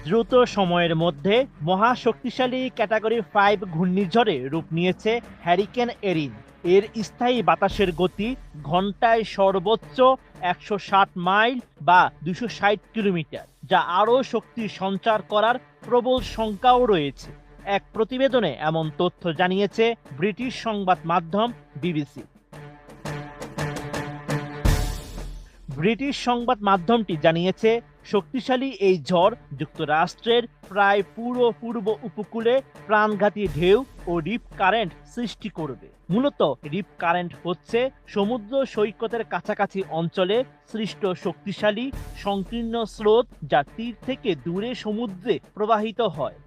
দ্রুত সময়ের মধ্যে মহাশক্তিশালী ক্যাটাগরি 5 ঘূর্ণিঝড়ে রূপ নিয়েছে হ্যারিকেন এরিন। এর স্থায়ী বাতাসের গতি ঘন্টায় সর্বোচ্চ 160 মাইল বা 260 কিলোমিটার, যা আরও শক্তি সঞ্চার করার প্রবল শঙ্কাও রয়েছে। এক প্রতিবেদনে এমন তথ্য জানিয়েছে ব্রিটিশ সংবাদ মাধ্যম বিবিসি। ব্রিটিশ সংবাদ মাধ্যমটি জানিয়েছে, শক্তিশালী এই ঝড় যুক্তরাষ্ট্রের প্রায় পুরো পূর্ব উপকূলে প্রাণঘাতী ঢেউ ও রিপ কারেন্ট সৃষ্টি করবে। মূলত রিপ কারেন্ট হচ্ছে সমুদ্র সৈকতের কাছাকাছি অঞ্চলে সৃষ্ট শক্তিশালী সংকীর্ণ স্রোত, যা তীর থেকে দূরে সমুদ্রে প্রবাহিত হয়।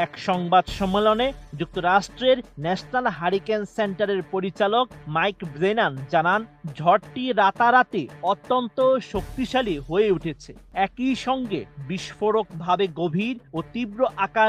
এক সংবাদ সম্মেলনে যুক্তরাষ্ট্রের ন্যাশনাল হারিকেন সেন্টারের পরিচালক মাইক ব্রেনান জানান, ঝড়টি রাতারাতি অত্যন্ত শক্তিশালী হয়ে উঠেছে, একই সঙ্গে বিস্ফোরকভাবে গভীর ও তীব্র আকার